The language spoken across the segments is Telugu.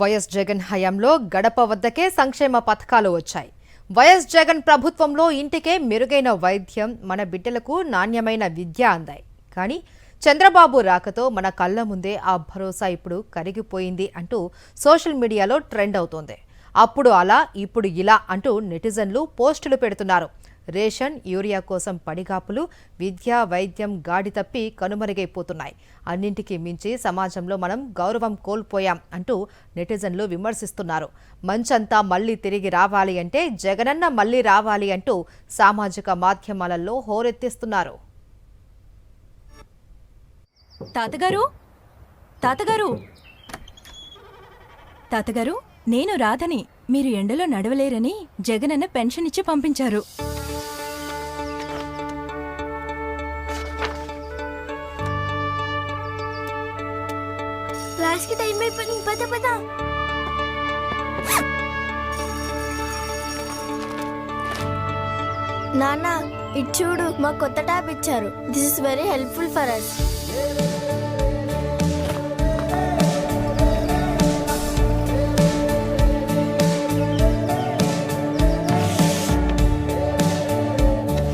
వైఎస్ జగన్ హయాంలో గడప వద్దకే సంక్షేమ పథకాలు వచ్చాయి. వైఎస్ జగన్ ప్రభుత్వంలో ఇంటికే మెరుగైన వైద్యం, మన బిడ్డలకు నాణ్యమైన విద్య అందాయి. కానీ చంద్రబాబు రాకతో మన కళ్ల ముందే ఆ భరోసా ఇప్పుడు కరిగిపోయింది అంటూ సోషల్ మీడియాలో ట్రెండ్ అవుతోంది. అప్పుడు అలా, ఇప్పుడు ఇలా అంటూ నెటిజన్లు పోస్టులు పెడుతున్నారు. రేషన్, యూరియా కోసం పడిగాపులు, విద్య, వైద్యం గాడి తప్పి కనుమరుగైపోతున్నాయి. అన్నింటికీ మించి సమాజంలో మనం గౌరవం కోల్పోయాం అంటూ నెటిజన్లు విమర్శిస్తున్నారు. మంచంతా మళ్లీ తిరిగి రావాలి అంటే జగనన్న మళ్లీ రావాలి అంటూ సామాజిక మాధ్యమాలలో హోరెత్తిస్తున్నారు. తాతగారు తాతగారు తాతగారు నేను రాధని. మీరు ఎండలో నడవలేరని జగనన్న పెన్షన్ ఇచ్చి పంపించారు. క్లాస్కి టైం అయిపోయింది, పద పద. నాన్న ఇటు చూడు, మా కొత్త ట్యాబ్ ఇచ్చారు. This is very helpful for us.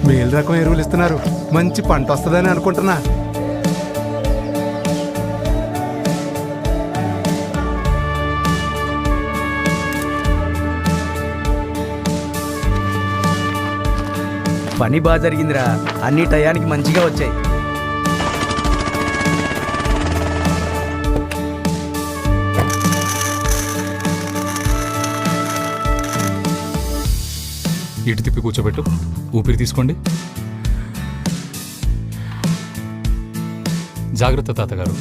మేలు రకం ఎరువులు ఇస్తున్నారు. మంచి పంట వస్తుందని అనుకుంటున్నా. పని బాగా జరిగిందిరా. అన్ని టయానికి మంచిగా వచ్చాయి. ఇటు తిప్పి కూర్చోబెట్టు. ఊపిరి తీసుకోండి. జాగ్రత్త తాతగారు.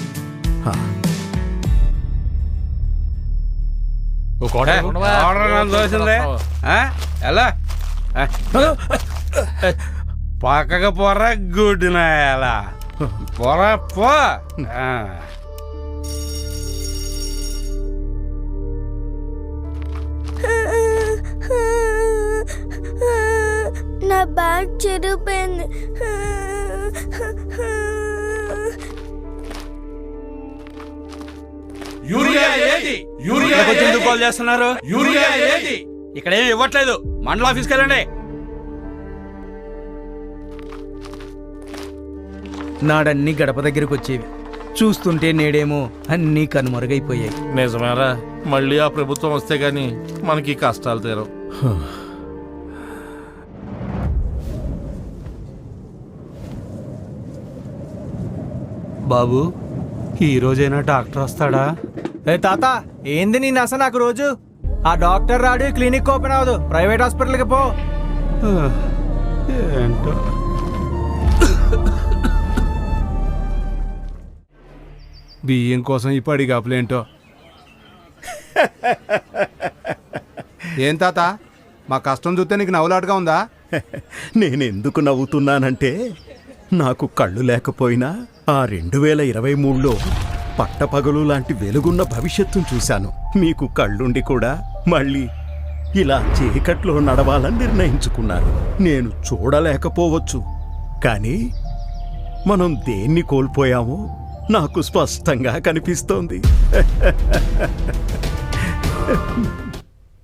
ఎలా పక్కగా పోరా గుడ్డిన ఎలా పోరా పో. నా బ్యాగ్ చెడిపోయింది. యూరియా ఏది? యూరియా ఎందుకు కాల్ చేస్తున్నారు? యూరియా ఏది? ఇక్కడ ఏమి ఇవ్వట్లేదు. మండల ఆఫీస్కి వెళ్ళండి. నాడన్నీ గడప దగ్గరికి వచ్చేవి. చూస్తుంటే నేడేమో అన్నీ కనుమరుగైపోయాయి. నిజమేరా, మళ్ళీ ఆ ప్రభుత్వం వస్తే గాని మనకి కష్టాలు తీరవు. బాబు, ఈ రోజైనా డాక్టర్ వస్తాడా? తాత, ఏంది నీ నస నాకు రోజు? ఆ డాక్టర్ రాడు, క్లినిక్ ఓపెన్ అవ్వదు. ప్రైవేట్ హాస్పిటల్కి పో. ఏంటో బియ్యం కోసం ఈ పడిగాపులేంటో. ఏం తాత, మా కష్టం చూస్తే నీకు నవ్వులాటగా ఉందా? నేనెందుకు నవ్వుతున్నానంటే, నాకు కళ్ళు లేకపోయినా ఆ 2023లో పట్టపగలు లాంటి వెలుగున్న భవిష్యత్తును చూశాను. మీకు కళ్ళుండి కూడా మళ్ళీ ఇలా చీకట్లో నడవాలని నిర్ణయించుకున్నారు. నేను చూడలేకపోవచ్చు, కానీ మనం దేన్ని కోల్పోయామో నాకు స్పష్టంగా కనిపిస్తోంది.